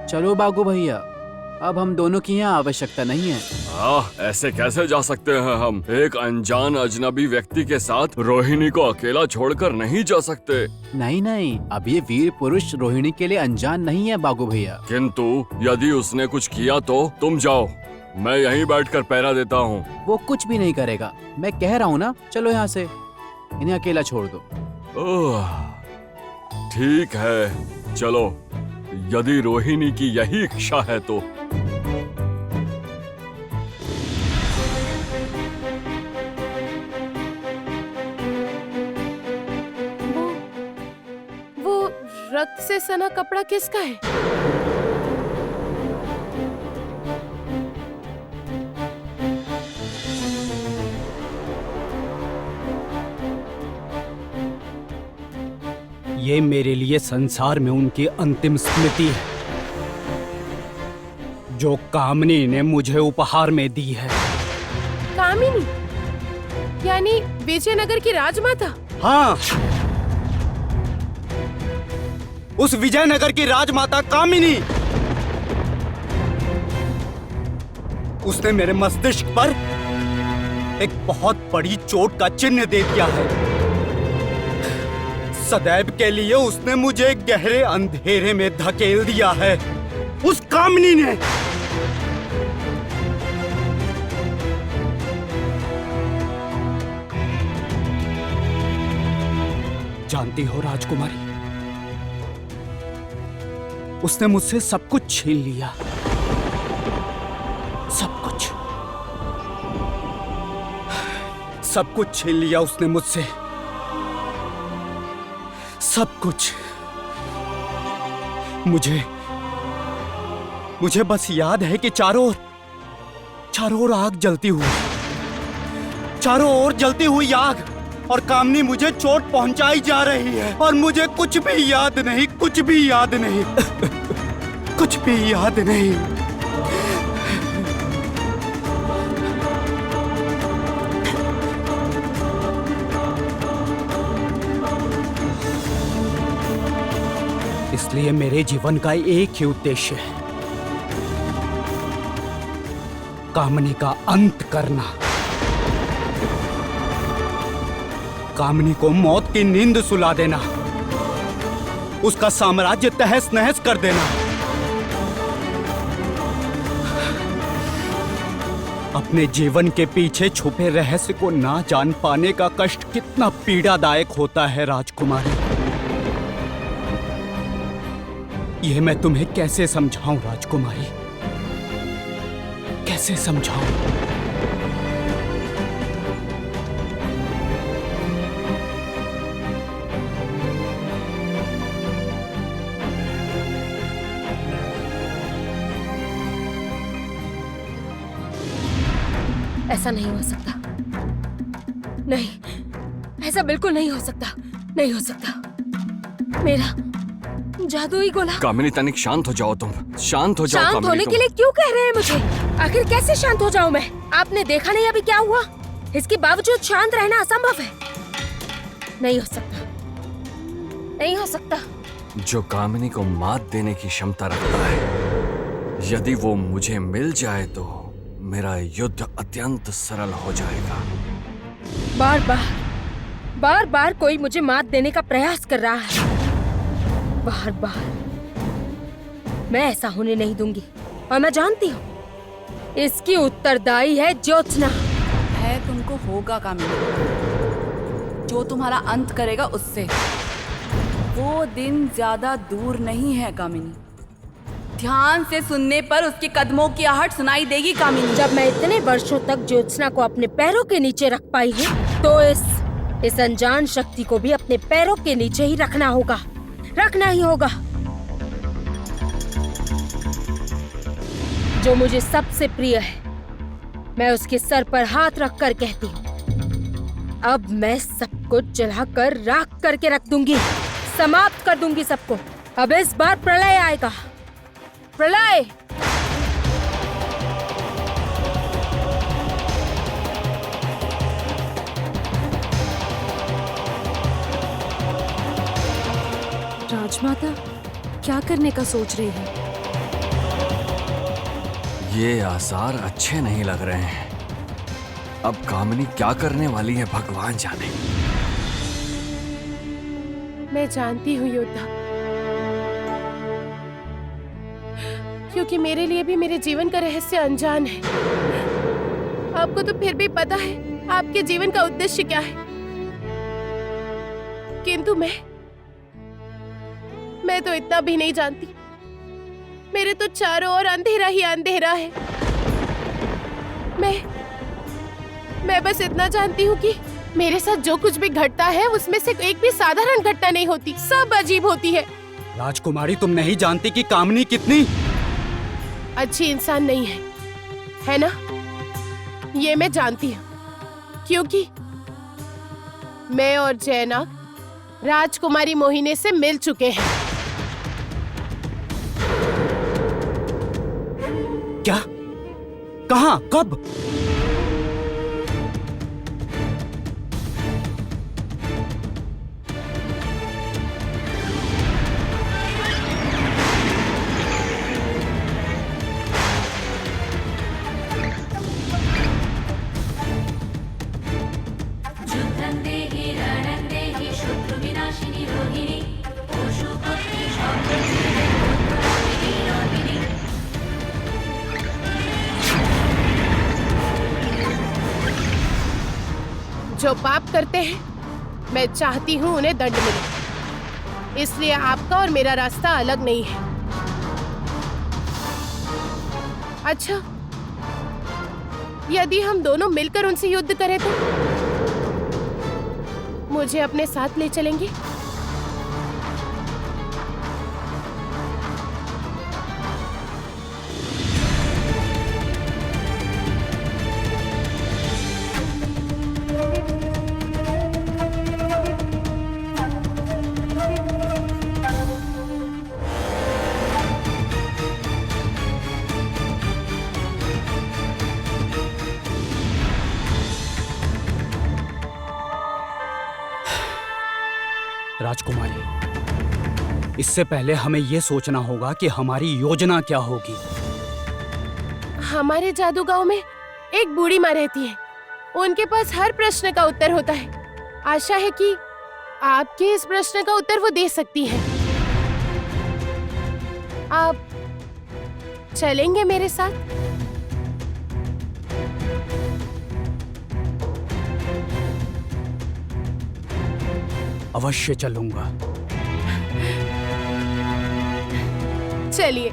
चलो बागू भैया, अब हम दोनों की यहाँ आवश्यकता नहीं है। ऐसे कैसे जा सकते हैं हम? एक अनजान अजनबी व्यक्ति के साथ रोहिणी को अकेला छोड़कर नहीं जा सकते। नहीं नहीं, अब ये वीर पुरुष रोहिणी के लिए अनजान नहीं है बागू भैया। किंतु यदि उसने कुछ किया तो तुम जाओ, मैं यहीं बैठकर पहरा देता हूँ। वो कुछ भी नहीं करेगा, मैं कह रहा हूँ ना। चलो यहाँ से, इन्हें अकेला छोड़ दो। ठीक है, चलो, यदि रोहिणी की यही इच्छा है तो। वो रक्त से सना कपड़ा किसका है? ये मेरे लिए संसार में उनकी अंतिम स्मृति है, जो कामिनी ने मुझे उपहार में दी है। कामिनी? यानी विजयनगर की राजमाता? हाँ, उस विजयनगर की राजमाता कामिनी। उसने मेरे मस्तिष्क पर एक बहुत बड़ी चोट का चिन्ह दे दिया है। सदैव के लिए उसने मुझे गहरे अंधेरे में धकेल दिया है। उस कामिनी ने। जानती हो राजकुमारी, उसने मुझसे सब कुछ छीन लिया, सब कुछ, सब कुछ छीन लिया उसने मुझसे, सब कुछ। मुझे बस याद है कि चारों ओर आग जलती हुई, चारों ओर जलती हुई आग, और कामिनी मुझे चोट पहुंचाई जा रही है, और मुझे कुछ भी याद नहीं, कुछ भी याद नहीं, कुछ भी याद नहीं। इसलिए मेरे जीवन का एक ही उद्देश्य है, कामिनी का अंत करना, कामिनी को मौत की नींद सुला देना, उसका साम्राज्य तहस नहस कर देना। अपने जीवन के पीछे छुपे रहस्य को ना जान पाने का कष्ट कितना पीड़ादायक होता है राजकुमारी। यह मैं तुम्हें कैसे समझाऊं राजकुमारी, कैसे समझाऊं? ऐसा नहीं हो सकता, नहीं, ऐसा बिल्कुल नहीं हो सकता, नहीं हो सकता। मेरा जादुई गोला। कामिनी तनिक शांत हो जाओ, तुम शांत हो जाओ। शांत होने के लिए क्यों कह रहे हैं मुझे? आखिर कैसे शांत हो जाऊं मैं? आपने देखा नहीं अभी क्या हुआ? इसके बावजूद शांत रहना असंभव है। नहीं हो सकता, नहीं हो सकता। जो कामिनी को मात देने की क्षमता रखता है, यदि वो मुझे मिल जाए तो मेरा युद्ध अत्यंत सरल हो जाएगा। बार बार कोई मुझे मात देने का प्रयास कर रहा है, बार बार। मैं ऐसा होने नहीं दूंगी, और मैं जानती हूँ इसकी उत्तरदायी है ज्योत्सना। है तुमको होगा कामिनी, जो तुम्हारा अंत करेगा उससे। वो दिन ज्यादा दूर नहीं है कामिनी। ध्यान से सुनने पर उसके कदमों की आहट सुनाई देगी कामिनी। जब मैं इतने वर्षों तक ज्योत्सना को अपने पैरों के नीचे रख पाई हूँ, तो इस अनजान शक्ति को भी अपने पैरों के नीचे ही रखना होगा, रखना ही होगा। जो मुझे सबसे प्रिय है, मैं उसके सर पर हाथ रखकर कहती हूँ, अब मैं सब कुछ जलाकर राख करके रख दूंगी, समाप्त कर दूंगी सबको। अब इस बार प्रलय आएगा, प्रलय। राजमाता क्या करने का सोच रही है? ये आसार अच्छे नहीं लग रहे हैं। अब कामिनी क्या करने वाली है भगवान जाने। मैं जानती हूँ योद्धा, क्योंकि मेरे लिए भी मेरे जीवन का रहस्य अनजान है। आपको तो फिर भी पता है आपके जीवन का उद्देश्य क्या है, किंतु मैं तो इतना भी नहीं जानती। मेरे तो चारों ओर अंधेरा ही अंधेरा है। मैं बस इतना जानती हूँ कि मेरे साथ जो कुछ भी घटता है उसमें से एक भी साधारण घटना नहीं होती, सब अजीब होती है। राजकुमारी, तुम नहीं जानती कि कामिनी कितनी अच्छी इंसान नहीं है ना? ये मैं जानती हूँ, क्योंकि मैं और जयनाग राजकुमारी मोहिनी से मिल चुके हैं। क्या? कहाँ? कब? जो पाप करते हैं मैं चाहती हूँ उन्हें दंड मिले, इसलिए आपका और मेरा रास्ता अलग नहीं है। अच्छा, यदि हम दोनों मिलकर उनसे युद्ध करें तो मुझे अपने साथ ले चलेंगे? राजकुमारी, इससे पहले हमें यह सोचना होगा कि हमारी योजना क्या होगी। हमारे जादू गांव में एक बूढ़ी माँ रहती है, उनके पास हर प्रश्न का उत्तर होता है। आशा है कि आपके इस प्रश्न का उत्तर वो दे सकती है। आप चलेंगे मेरे साथ? अवश्य चलूंगा। चलिए।